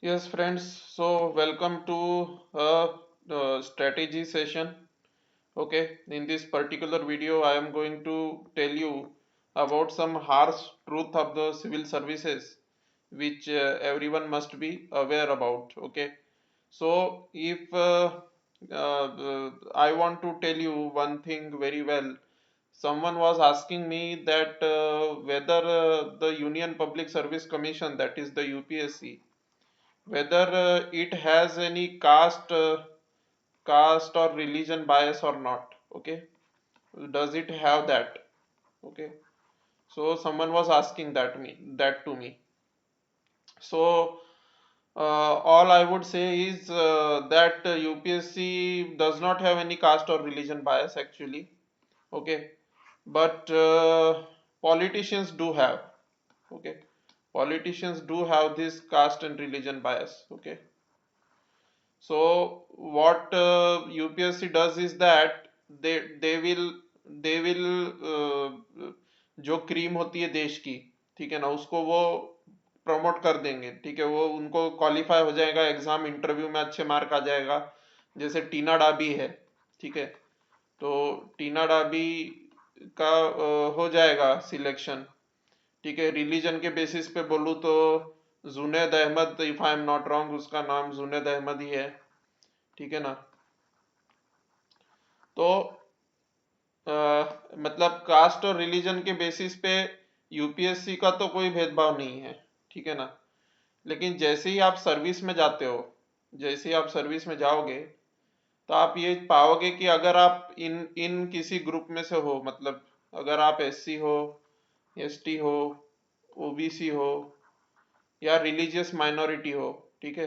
Yes, friends. So, welcome to strategy session. Okay, in this particular video, I am going to tell you about some harsh truth of the civil services, which everyone must be aware about. Okay, so if I want to tell you one thing very well, someone was asking me that whether the Union Public Service Commission, that is the UPSC, whether it has any caste or religion bias or not. Okay, does it have that? Okay, so someone was asking that to me. So all I would say is that UPSC does not have any caste or religion bias actually. Okay, but politicians do have. Okay, politicians do have this caste and religion bias. Okay, so what UPSC does is that they will जो cream होती है देश की, ठीक है ना, उसको वो प्रमोट कर देंगे। ठीक है, वो उनको क्वालिफाई हो जाएगा, एग्जाम इंटरव्यू में अच्छे मार्क आ जाएगा। जैसे टीना डाबी है, ठीक है, तो टीना डाबी का हो जाएगा सिलेक्शन। ठीक है, रिलीजन के बेसिस पे बोलूँ तो Junaid Ahmed, if I am not wrong, उसका नाम जुनैद अहमद ही है। ठीक है ना, तो मतलब कास्ट और रिलीजन के बेसिस पे यूपीएससी का तो कोई भेदभाव नहीं है। ठीक है ना, लेकिन जैसे ही आप सर्विस में जाते हो, जैसे ही आप सर्विस में जाओगे, तो आप ये पाओगे कि अगर आप इन इन किसी ग्रुप में से हो, मतलब अगर आप एससी हो, एसटी हो, ओबीसी हो, या रिलीजियस माइनॉरिटी हो, ठीक है,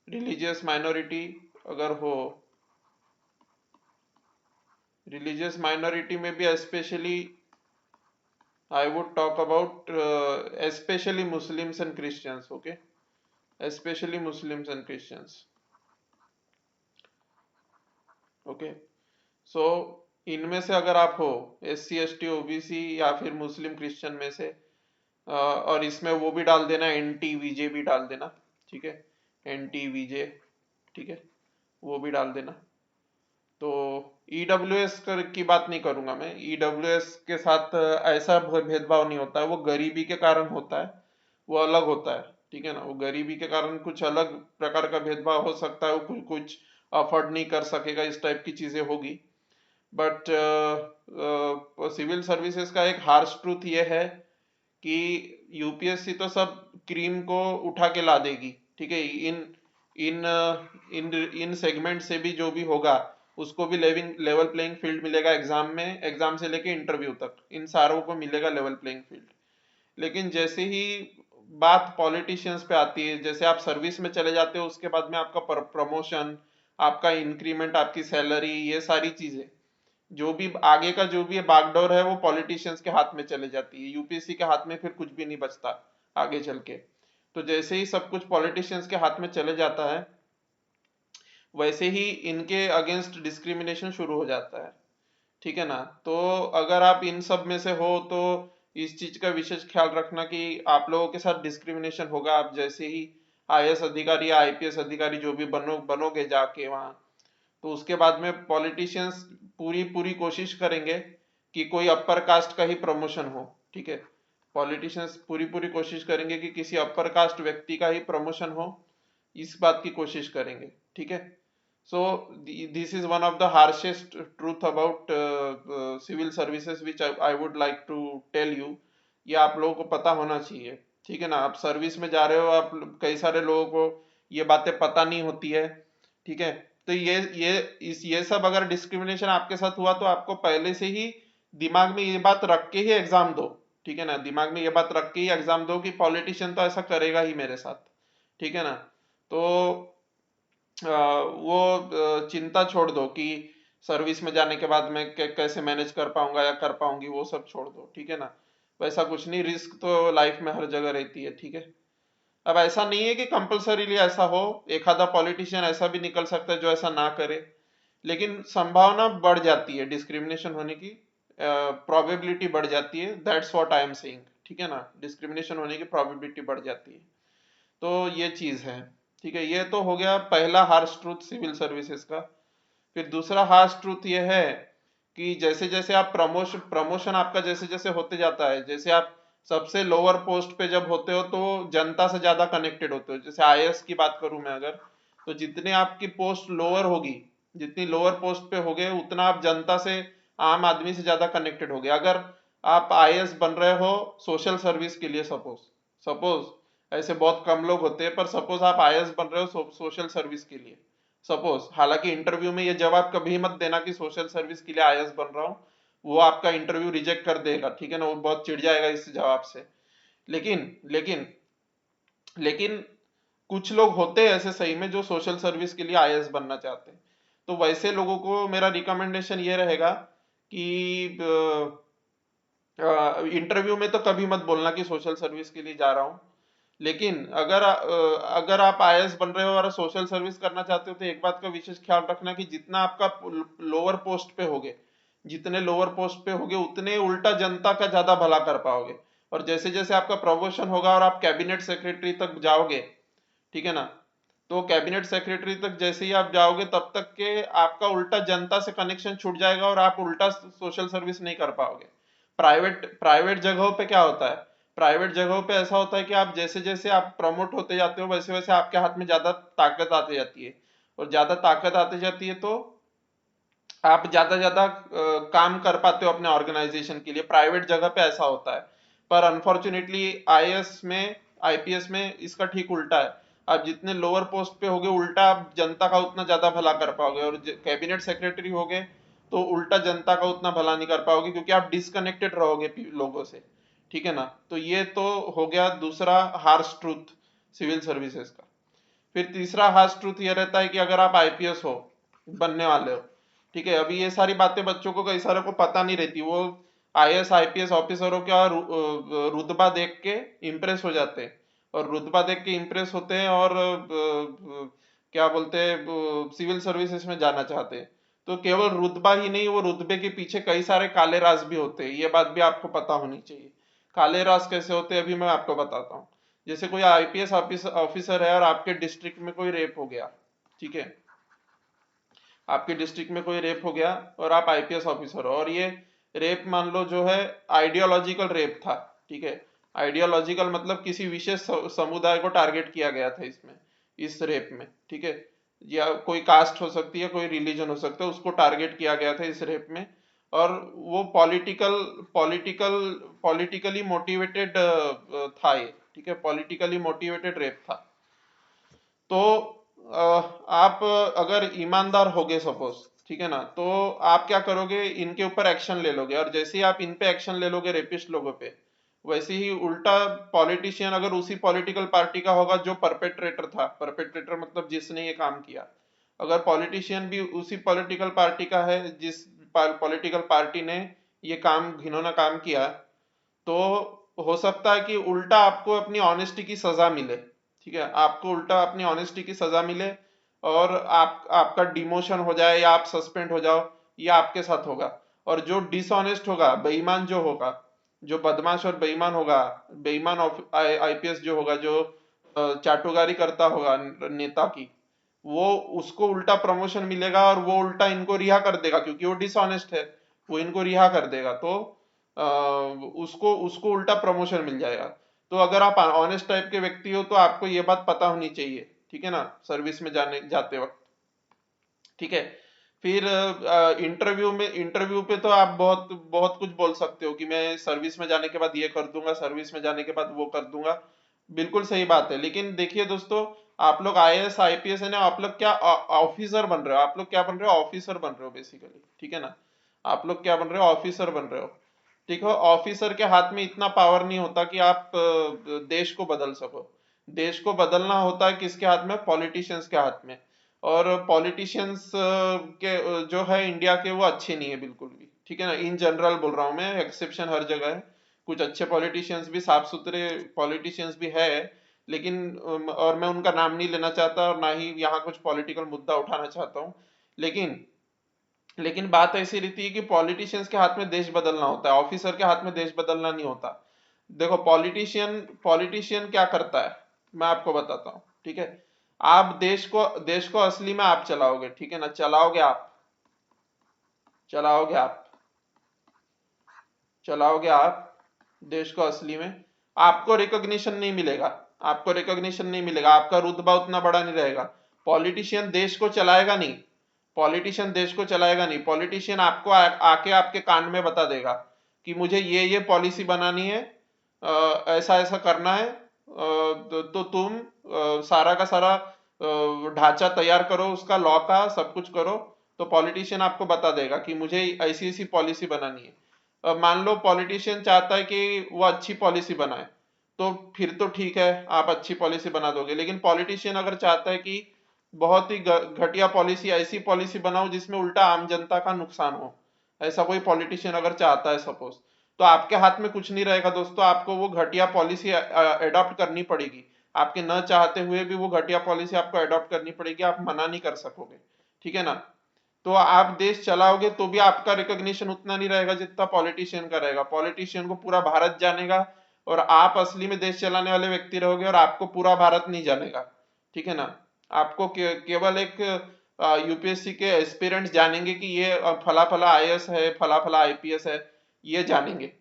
रिलीजियस माइनॉरिटी अगर हो, रिलीजियस माइनॉरिटी में भी specially I would talk about especially Muslims and Christians, okay? Especially Muslims and Christians, okay? So इनमें से अगर आप हो S C S T OBC या फिर मुस्लिम क्रिश्चियन में से, और इसमें वो भी डाल देना, एन टी वीजे भी डाल देना। ठीक है, एन टी वीजे, ठीक है, वो भी डाल देना। तो ईडब्ल्यूएस की बात नहीं करूंगा मैं। ईडब्ल्यूएस के साथ ऐसा भेदभाव नहीं होता है, वो गरीबी के कारण होता है, वो अलग होता है। ठीक है ना, वो गरीबी के कारण कुछ अलग प्रकार का भेदभाव हो सकता है, वो कुछ कुछ अफोर्ड नहीं कर सकेगा, इस टाइप की चीजें होगी। बट सिविल सर्विसेज का एक हार्श ट्रूथ ये है कि यूपीएससी तो सब क्रीम को उठा के ला देगी। ठीक है, इन इन इन इन सेगमेंट से भी जो भी होगा, उसको भी लेवल प्लेइंग फील्ड मिलेगा। एग्जाम में, एग्जाम से लेके इंटरव्यू तक इन सारों को मिलेगा लेवल प्लेइंग फील्ड। लेकिन जैसे ही बात पॉलिटिशियंस पे आती है, जैसे आप सर्विस में चले जाते हो, उसके बाद में आपका प्रमोशन, आपका इंक्रीमेंट, आपकी सैलरी, ये सारी चीजें, जो भी आगे का जो भी बागडोर है, वो पॉलिटिशियंस के हाथ में चले जाती है। यूपीएससी के हाथ में फिर कुछ भी नहीं बचता आगे चल के। तो जैसे ही सब कुछ पॉलिटिशियंस के हाथ में चले जाता है, वैसे ही इनके अगेंस्ट डिस्क्रिमिनेशन शुरू हो जाता है। ठीक है ना, तो अगर आप इन सब में से हो, तो इस चीज का विशेष ख्याल रखना कि आप लोगों के साथ डिस्क्रिमिनेशन होगा। आप जैसे ही आईएएस अधिकारी या आईपीएस अधिकारी जो भी बनोगे जाके वहां, तो उसके बाद में पॉलिटिशियंस पूरी पूरी कोशिश करेंगे कि कोई अपर कास्ट का ही प्रमोशन हो। ठीक है, पॉलिटिशियंस पूरी पूरी कोशिश करेंगे कि किसी अपर कास्ट व्यक्ति का ही प्रमोशन हो, इस बात की कोशिश करेंगे। ठीक है, so this is one of the harshest truth about civil services which I would like to tell you. ये आप लोगों को पता होना चाहिए। ठीक है ना, आप सर्विस में जा रहे हो, आप कई सारे लोगों को ये बातें पता नहीं होती है। ठीक है, तो ये सब अगर डिस्क्रिमिनेशन आपके साथ हुआ, तो आपको पहले से ही दिमाग में ये बात रख के ही एग्जाम दो। ठीक है ना, दिमाग में ये बात रख के ही एग्जाम दो कि पॉलिटिशियन तो ऐसा करेगा ही मेरे साथ। ठीक है ना, तो वो चिंता छोड़ दो कि सर्विस में जाने के बाद मैं कैसे मैनेज कर पाऊंगा या कर पाऊंगी, वो सब छोड़ दो। ठीक है ना, वैसा कुछ नहीं, रिस्क तो लाइफ में हर जगह रहती है। ठीक है, अब ऐसा नहीं है कि कंपलसरीली ऐसा हो, एक आधा पॉलिटिशियन ऐसा भी निकल सकता है जो ऐसा ना करे, लेकिन संभावना बढ़ जाती है डिस्क्रिमिनेशन होने की, प्रोबेबिलिटी बढ़ जाती है। That's what I am saying. ठीक है ना, डिस्क्रिमिनेशन होने की प्रोबेबिलिटी बढ़ जाती है। तो ये चीज है। ठीक है, ये तो हो गया पहला हार्श ट्रूथ सिविल सर्विसेज का। फिर दूसरा हार्श ट्रूथ ये है कि जैसे जैसे आप प्रमोशन आपका जैसे जैसे होते जाता है, जैसे आप सबसे लोअर पोस्ट पे जब होते हो तो जनता से ज्यादा कनेक्टेड होते हो। जैसे आईएएस की बात करूं मैं अगर, तो जितने आपकी पोस्ट लोअर होगी, जितनी लोअर पोस्ट पे होगे उतना आप जनता से, आम आदमी से ज्यादा कनेक्टेड होगे। अगर आप आईएएस बन रहे हो सोशल सर्विस के लिए, सपोज सपोज ऐसे बहुत कम लोग होते हैं, पर सपोज आप आईएएस बन रहे हो सोशल सर्विस के लिए, सपोज। हालांकि इंटरव्यू में ये जवाब कभी मत देना कि सोशल सर्विस के लिए आईएएस बन रहा हूं, वो आपका इंटरव्यू रिजेक्ट कर देगा, ठीक है ना, वो बहुत चिढ़ जाएगा इस जवाब से। लेकिन लेकिन लेकिन कुछ लोग होते हैं ऐसे सही में जो सोशल सर्विस के लिए आईएएस बनना चाहते हैं। तो वैसे लोगों को मेरा रिकमेंडेशन ये रहेगा कि इंटरव्यू में तो कभी मत बोलना कि सोशल सर्विस के लिए जा रहा हूँ। लेकिन अगर आप आईएएस बन रहे हो और सोशल सर्विस करना चाहते हो तो एक बात का विशेष ख्याल रखना कि जितना आपका लोअर पोस्ट पे होगे, जितने लोअर पोस्ट पे होगे उतने उल्टा जनता का ज्यादा भला कर पाओगे। और जैसे जैसे आपका प्रमोशन होगा और आप कैबिनेट सेक्रेटरी तक जाओगे, ठीक है ना, तो कैबिनेट सेक्रेटरी तक जैसे ही आप जाओगे तब तक के आपका उल्टा जनता से कनेक्शन छूट जाएगा और आप उल्टा सोशल सर्विस नहीं कर पाओगे। प्राइवेट प्राइवेट जगहों पे क्या होता है, प्राइवेट जगहों पे ऐसा होता है कि आप जैसे जैसे आप प्रमोट होते जाते हो वैसे वैसे आपके हाथ में ज्यादा ताकत आती जाती है, और ज्यादा ताकत आती जाती है तो आप ज्यादा ज्यादा काम कर पाते हो अपने ऑर्गेनाइजेशन के लिए। प्राइवेट जगह पे ऐसा होता है, पर अनफॉर्चुनेटली आईएएस में, आईपीएस में इसका ठीक उल्टा है। आप जितने लोअर पोस्ट पे होगे उल्टा आप जनता का उतना ज्यादा भला कर पाओगे, और कैबिनेट सेक्रेटरी होगे तो उल्टा जनता का उतना भला नहीं कर पाओगे क्योंकि आप डिसकनेक्टेड रहोगे लोगों से, ठीक है ना। तो ये तो हो गया दूसरा हार्श ट्रूथ सिविल सर्विसेज का। फिर तीसरा हार्श ट्रूथ ये रहता है कि अगर आप आईपीएस हो, बनने वाले हो, ठीक है, अभी ये सारी बातें बच्चों को कई सारे को पता नहीं रहती। वो आईएएस आईपीएस ऑफिसरों का रुतबा देख के इम्प्रेस हो जाते हैं, और रुतबा देख के इम्प्रेस होते हैं और क्या बोलते हैं सिविल सर्विसेज में जाना चाहते हैं। तो केवल रुतबा ही नहीं, वो रुतबे के पीछे कई सारे काले राज भी होते हैं, ये बात भी आपको पता होनी चाहिए। काले राज कैसे होते हैं अभी मैं आपको बताता हूँ। जैसे कोई आईपीएस ऑफिसर है और आपके डिस्ट्रिक्ट में कोई रेप हो गया, ठीक है, आपके डिस्ट्रिक्ट में कोई रेप हो गया और आप आईपीएस ऑफिसर हो, और ये रेप मान लो जो है आइडियोलॉजिकल रेप था, ठीक है। आइडियोलॉजिकल मतलब किसी विशेष समुदाय को टारगेट किया गया था इसमें, इस रेप में, ठीक है। या कोई कास्ट हो सकती है, कोई रिलीजन हो सकता है, उसको टारगेट किया गया था इस रेप में। और वो पॉलिटिकल पॉलिटिकली मोटिवेटेड था ये, ठीक है, पॉलिटिकली मोटिवेटेड रेप था। तो आप अगर ईमानदार होगे सपोज, ठीक है ना, तो आप क्या करोगे, इनके ऊपर एक्शन ले लोगे, और जैसे ही आप इन पे एक्शन ले लोगे रेपिस्ट लोगों पे, वैसे ही उल्टा पॉलिटिशियन अगर उसी पॉलिटिकल पार्टी का होगा जो परपेट्रेटर था, परपेट्रेटर मतलब जिसने ये काम किया, अगर पॉलिटिशियन भी उसी पॉलिटिकल पार्टी का है जिस पॉलिटिकल पार्टी ने ये काम, घिनौना काम किया, तो हो सकता है कि उल्टा आपको अपनी ऑनेस्टी की सजा मिले, ठीक है, आपको उल्टा अपनी ऑनेस्टी की सजा मिले, और आपका डिमोशन हो जाए या आप सस्पेंड हो जाओ, ये आपके साथ होगा। और जो डिसऑनेस्ट होगा, बेईमान जो होगा, जो बदमाश और बेईमान होगा, बेईमान आईपीएस जो होगा, जो चाटुकारी करता होगा नेता की, वो उसको उल्टा प्रमोशन मिलेगा और वो उल्टा इनको रिहा कर देगा क्योंकि वो डिसऑनेस्ट है, वो इनको रिहा कर देगा, तो उसको उसको उल्टा प्रमोशन मिल जाएगा। तो अगर आप ऑनेस्ट टाइप के व्यक्ति हो तो आपको ये बात पता होनी चाहिए, ठीक है ना, सर्विस में जाते वक्त, ठीक है। फिर इंटरव्यू पे तो आप बहुत बहुत कुछ बोल सकते हो कि मैं सर्विस में जाने के बाद ये कर दूंगा, सर्विस में जाने के बाद वो कर दूंगा, बिल्कुल सही बात है। लेकिन देखिए दोस्तों, आप लोग आईएएस आईपीएस है ना, आप लोग क्या ऑफिसर बन रहे हो, आप लोग क्या बन रहे हो, ऑफिसर बन रहे हो बेसिकली, ठीक है ना, आप लोग क्या बन रहे हो, ऑफिसर बन रहे हो। ठीक है, ऑफिसर के हाथ में इतना पावर नहीं होता कि आप देश को बदल सको। देश को बदलना होता है किसके हाथ में, पॉलिटिशियंस के हाथ में। और पॉलिटिशियंस के जो है इंडिया के, वो अच्छे नहीं है बिल्कुल भी, ठीक है ना, इन जनरल बोल रहा हूँ मैं, एक्सेप्शन हर जगह है, कुछ अच्छे पॉलिटिशियंस भी, साफ सुथरे पॉलिटिशियंस भी है, लेकिन और मैं उनका नाम नहीं लेना चाहता और ना ही यहाँ कुछ पॉलिटिकल मुद्दा उठाना चाहता हूँ। लेकिन लेकिन बात ऐसी रहती है कि पॉलिटिशियंस के हाथ में देश बदलना होता है, ऑफिसर के हाथ में देश बदलना नहीं होता। देखो पॉलिटिशियन पॉलिटिशियन क्या करता है, मैं आपको बताता हूँ, ठीक है। आप देश को असली में आप चलाओगे, ठीक है ना, चलाओगे आप चलाओगे आप देश को असली में, आपको रिकॉग्निशन नहीं मिलेगा। आपको रिकॉग्निशन नहीं मिलेगा, आपका रुतबा उतना बड़ा नहीं रहेगा। पॉलिटिशियन देश को चलाएगा नहीं, पॉलिटिशियन आपको आके आपके कान में बता देगा कि मुझे ये पॉलिसी बनानी है, ऐसा ऐसा करना है, तो तुम सारा का सारा ढांचा तैयार करो, उसका लॉ का सब कुछ करो। तो पॉलिटिशियन आपको बता देगा कि मुझे ऐसी ऐसी पॉलिसी बनानी है। मान लो पॉलिटिशियन चाहता है कि वो अच्छी पॉलिसी बनाए, तो फिर तो ठीक है, आप अच्छी पॉलिसी बना दोगे। लेकिन पॉलिटिशियन अगर चाहता है कि बहुत ही घटिया पॉलिसी, ऐसी पॉलिसी बनाओ जिसमें उल्टा आम जनता का नुकसान हो, ऐसा कोई पॉलिटिशियन अगर चाहता है सपोज, तो आपके हाथ में कुछ नहीं रहेगा दोस्तों, आपको वो घटिया पॉलिसी अडॉप्ट करनी पड़ेगी। आपके न चाहते हुए भी वो घटिया पॉलिसी आपको अडॉप्ट करनी पड़ेगी, आप मना नहीं कर सकोगे, ठीक है ना। तो आप देश चलाओगे तो भी आपका रिकॉग्निशन उतना नहीं रहेगा जितना पॉलिटिशियन का रहेगा। पॉलिटिशियन को पूरा भारत जानेगा, और आप असली में देश चलाने वाले व्यक्ति रहोगे और आपको पूरा भारत नहीं जानेगा, ठीक है ना। आपको केवल एक यूपीएससी के एस्पिरेंट्स जानेंगे कि ये फला फला आईएएस है, फला फला आईपीएस है, ये जानेंगे,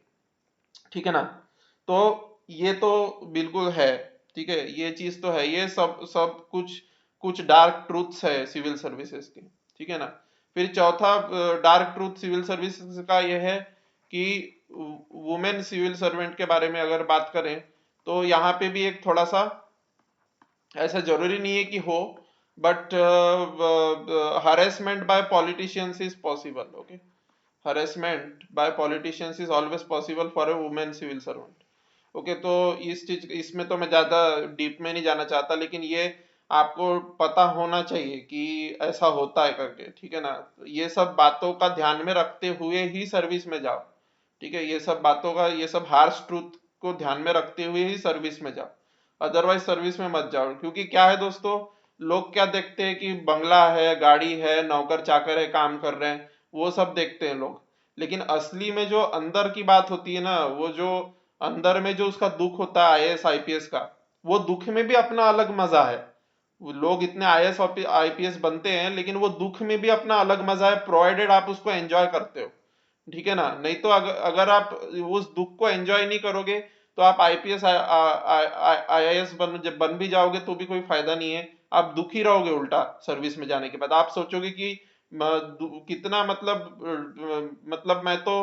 ठीक है ना। तो ये तो बिल्कुल है, ठीक है, ये चीज तो है, ये सब सब कुछ कुछ डार्क ट्रूथ्स है सिविल सर्विसेज के, ठीक है ना। फिर चौथा डार्क ट्रूथ सिविल सर्विसेज का ये है कि वुमेन सिविल सर्वेंट के बारे में अगर बात करें, तो यहाँ पे भी एक थोड़ा सा, ऐसा जरूरी नहीं है कि हो, but harassment by politicians is possible, okay. Harassment by politicians is always possible for a women civil servant, okay. तो इस चीज इसमें तो मैं ज्यादा डीप में नहीं जाना चाहता, लेकिन ये आपको पता होना चाहिए कि ऐसा होता है करके, ठीक है ना। तो ये सब बातों का ध्यान में रखते हुए ही सर्विस में जाओ, ठीक है। ये सब हार्श ट्रूथ को ध्यान में रखते हुए ही सर्विस में जाओ, अदरवाइज सर्विस में मत जाओ। क्योंकि क्या है दोस्तों, लोग क्या देखते हैं कि बंगला है, गाड़ी है, नौकर चाकर है, काम कर रहे हैं, वो सब देखते हैं लोग। लेकिन असली में जो अंदर की बात होती है ना, वो जो अंदर में जो उसका दुख होता है आईएएस आईपीएस का, वो दुख में भी अपना अलग मजा है। वो लोग इतने आईएएस आईपीएस बनते हैं, लेकिन वो दुख में भी अपना अलग मजा है, प्रोवाइडेड आप उसको एंजॉय करते हो, ठीक है ना। नहीं तो अगर आप उस दुख को एंजॉय नहीं करोगे, तो आप आईपीएस आईएएस बन भी जाओगे तो भी कोई फायदा नहीं है। आप दुखी रहोगे उल्टा, सर्विस में जाने के बाद आप सोचोगे कि कितना मतलब मैं तो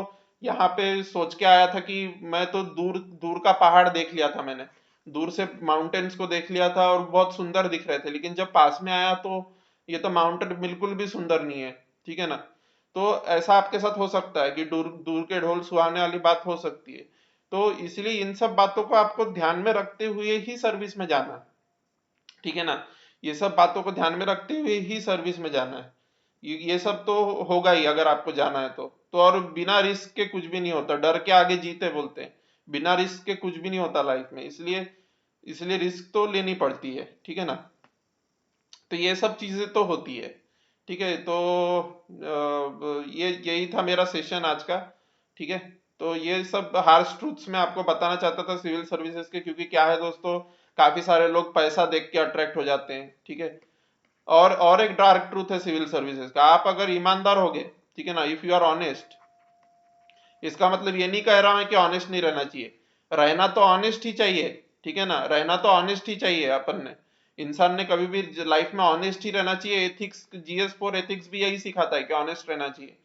यहाँ पे सोच के आया था कि मैं तो दूर दूर का पहाड़ देख लिया था, मैंने दूर से माउंटेन्स को देख लिया था और बहुत सुंदर दिख रहे थे, लेकिन जब पास में आया तो ये तो माउंटेन बिल्कुल भी सुंदर नहीं है, ठीक है ना। तो ऐसा आपके साथ हो सकता है कि दूर दूर के ढोल सुहाने वाली बात हो सकती है। तो इसलिए इन सब बातों को आपको ध्यान में रखते हुए ही सर्विस में जाना है, ठीक है ना। ये सब बातों को ध्यान में रखते हुए ही सर्विस में जाना है। ये सब तो होगा ही अगर आपको जाना है तो और बिना रिस्क के कुछ भी नहीं होता, डर के आगे जीते बोलते हैं, बिना रिस्क के कुछ भी नहीं होता लाइफ में, इसलिए इसलिए रिस्क तो लेनी पड़ती है, ठीक है ना। तो ये सब चीजें तो होती है, ठीक है। तो ये यही था मेरा सेशन आज का, ठीक है। तो ये सब हार्श ट्रूथ्स मैं आपको बताना चाहता था सिविल सर्विसेज के, क्योंकि क्या है दोस्तों, काफी सारे लोग पैसा देख के अट्रैक्ट हो जाते हैं, ठीक है। और एक डार्क ट्रूथ है सिविल सर्विसेज का, आप अगर ईमानदार होगे, ठीक है ना, इफ यू आर ऑनेस्ट, इसका मतलब ये नहीं कह रहा मैं कि ऑनेस्ट नहीं रहना चाहिए, रहना तो ऑनेस्ट ही चाहिए, ठीक है ना, रहना तो ऑनेस्ट ही चाहिए। अपन ने, इंसान ने कभी भी लाइफ में ऑनेस्ट ही रहना चाहिए। एथिक्स, जीएस 4 एथिक्स भी यही सिखाता है कि ऑनेस्ट रहना चाहिए।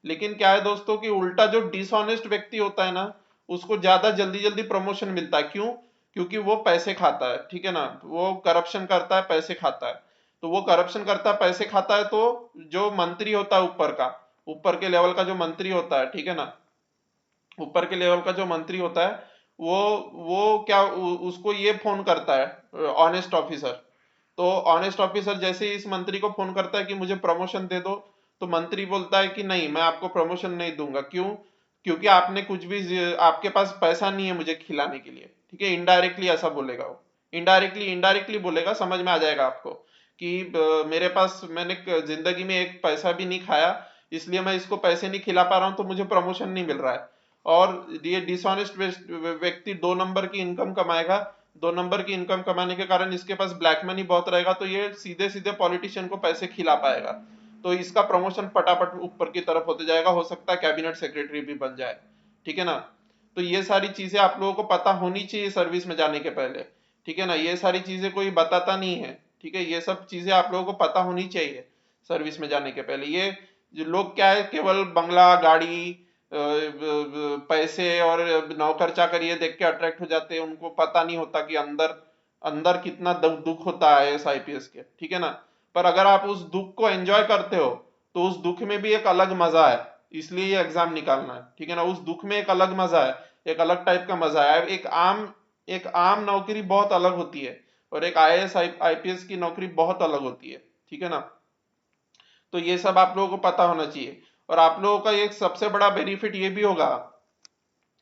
लेकिन क्या है दोस्तों कि उल्टा जो डिसऑनेस्ट व्यक्ति होता है ना, उसको ज्यादा जल्दी जल्दी प्रमोशन मिलता है। क्यों? क्योंकि वो पैसे खाता है, ठीक है ना, वो करप्शन करता है, पैसे खाता है। तो वो करप्शन करता है, पैसे खाता है, तो जो मंत्री होता है ऊपर का, ऊपर के लेवल का जो मंत्री होता है, ठीक है ना, ऊपर के लेवल का जो मंत्री होता है, वो क्या उसको ये फोन करता है ऑनेस्ट ऑफिसर। तो ऑनेस्ट ऑफिसर जैसे ही इस मंत्री को फोन करता है कि मुझे प्रमोशन दे दो, तो मंत्री बोलता है कि नहीं, मैं आपको प्रमोशन नहीं दूंगा। क्यों? क्योंकि आपने कुछ भी, आपके पास पैसा नहीं है मुझे खिलाने के लिए, ठीक है। इनडायरेक्टली ऐसा बोलेगा वो, इनडायरेक्टली इनडायरेक्टली बोलेगा, समझ में आ जाएगा आपको कि मेरे पास, मैंने जिंदगी में एक पैसा भी नहीं खाया, इसलिए मैं इसको पैसे नहीं खिला पा रहा हूं, तो मुझे प्रमोशन नहीं मिल रहा है। और ये डिसऑनेस्ट व्यक्ति 2 नंबर की इनकम कमाएगा, 2 नंबर की इनकम कमाने के कारण इसके पास ब्लैक मनी बहुत रहेगा, तो ये सीधे सीधे पॉलिटिशियन को पैसे खिला पाएगा, तो इसका प्रमोशन फटाफट ऊपर की तरफ होते जाएगा, हो सकता है कैबिनेट सेक्रेटरी भी बन जाए, ठीक है ना। तो ये सारी चीजें आप लोगों को पता होनी चाहिए सर्विस में जाने के पहले, ठीक है ना। ये सारी चीजें कोई बताता नहीं है, ठीक है, ये सब चीजें आप लोगों को पता होनी चाहिए सर्विस में जाने के पहले। ये जो लोग क्या है, केवल बंगला गाड़ी पैसे और नौकर चाकर ये देख के अट्रैक्ट हो जाते हैं, उनको पता नहीं होता कि अंदर अंदर कितना दुख होता है आईएएस आईपीएस के, ठीक है ना। पर अगर आप उस दुख को एंजॉय करते हो तो उस दुख में भी एक अलग मजा है, इसलिए ये एग्जाम निकालना है, ठीक है ना। उस दुख में एक अलग मजा है, एक अलग टाइप का मजा है। एक आम नौकरी बहुत अलग होती है, और एक आईएएस आईपीएस की नौकरी बहुत अलग होती है, ठीक है ना। तो ये सब आप लोगों को पता होना चाहिए। और आप लोगों का एक सबसे बड़ा बेनिफिट ये भी होगा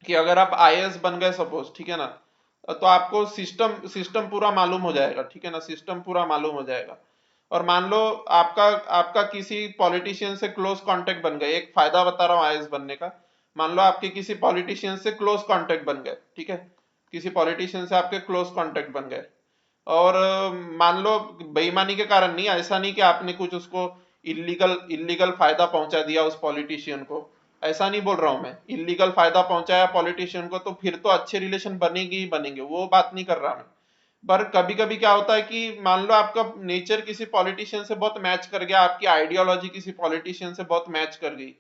कि अगर आप आईएएस बन गए सपोज, ठीक है ना, तो आपको सिस्टम सिस्टम पूरा मालूम हो जाएगा, ठीक है ना, सिस्टम पूरा मालूम हो जाएगा। और मान लो आपका आपका किसी पॉलिटिशियन से क्लोज कांटेक्ट बन गए, एक फायदा बता रहा हूँ आईएएस बनने का। मान लो आपके किसी पॉलिटिशियन से क्लोज कांटेक्ट बन गए, ठीक है, किसी पॉलिटिशियन से आपके क्लोज कांटेक्ट बन गए, और मान लो बेईमानी के कारण नहीं, ऐसा नहीं कि आपने कुछ उसको इलीगल इलीगल फायदा पहुंचा दिया उस पॉलिटिशियन को, ऐसा नहीं बोल रहा हूं मैं, इलीगल फायदा पहुंचाया पॉलिटिशियन को तो फिर तो अच्छे रिलेशन बनेंगे ही बनेंगे, वो बात नहीं कर रहा मैं। पर कभी कभी क्या होता है कि मान लो आपका नेचर किसी पॉलिटिशियन से बहुत मैच कर गया, आपकी आइडियोलॉजी किसी पॉलिटिशियन से बहुत मैच कर गई,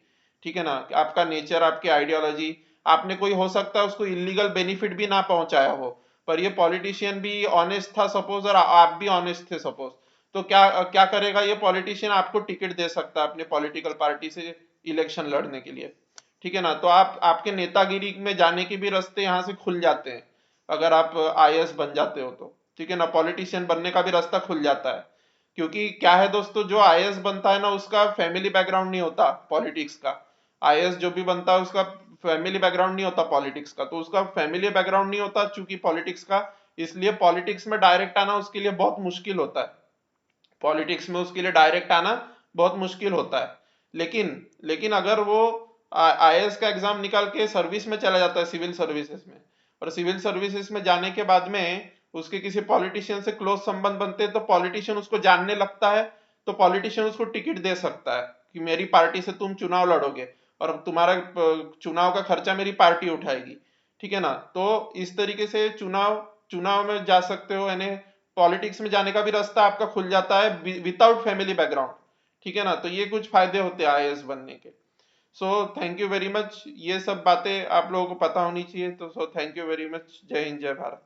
ठीक है ना, आपका नेचर आपकी आइडियोलॉजी, आपने कोई हो सकता है उसको इलीगल बेनिफिट भी ना पहुंचाया हो, पर ये पॉलिटिशियन भी ऑनेस्ट था सपोज और आप भी ऑनेस्ट थे सपोज, तो क्या क्या करेगा ये पॉलिटिशियन, आपको टिकट दे सकता है अपने पॉलिटिकल पार्टी से इलेक्शन लड़ने के लिए, ठीक है ना। तो आप आपके नेतागिरी में जाने के भी रास्ते यहाँ से खुल जाते हैं अगर आप आईएएस बन जाते हो तो, ठीक है ना, पॉलिटिशियन बनने का भी रास्ता खुल जाता है। क्योंकि क्या है दोस्तों, जो आईएएस बनता है ना उसका फैमिली बैकग्राउंड नहीं होता पॉलिटिक्स का, आईएएस जो भी बनता है उसका फैमिली बैकग्राउंड नहीं होता पॉलिटिक्स का, तो उसका फैमिली बैकग्राउंड नहीं होता चूंकि पॉलिटिक्स का, इसलिए पॉलिटिक्स में डायरेक्ट आना उसके लिए बहुत मुश्किल होता है, पॉलिटिक्स में उसके लिए डायरेक्ट आना बहुत मुश्किल होता है। लेकिन लेकिन अगर वो आईएएस का एग्जाम निकाल के सर्विस में चला जाता है, सिविल सर्विसेज में, और सिविल सर्विसेज में जाने के बाद में उसके किसी पॉलिटिशियन से क्लोज संबंध बनते हैं, तो पॉलिटिशियन उसको जानने लगता है, तो पॉलिटिशियन उसको टिकट दे सकता है कि मेरी पार्टी से तुम चुनाव लड़ोगे और तुम्हारा चुनाव का खर्चा मेरी पार्टी उठाएगी, ठीक है ना। तो इस तरीके से चुनाव चुनाव में जा सकते हो, यानी पॉलिटिक्स में जाने का भी रास्ता आपका खुल जाता है विदाउट फैमिली बैकग्राउंड, ठीक है ना। तो ये कुछ फायदे होते हैं आईएएस बनने के। So thank you very much, ये सब बातें आप लोगों को पता होनी चाहिए, तो so thank you very much, जय हिंद जय भारत।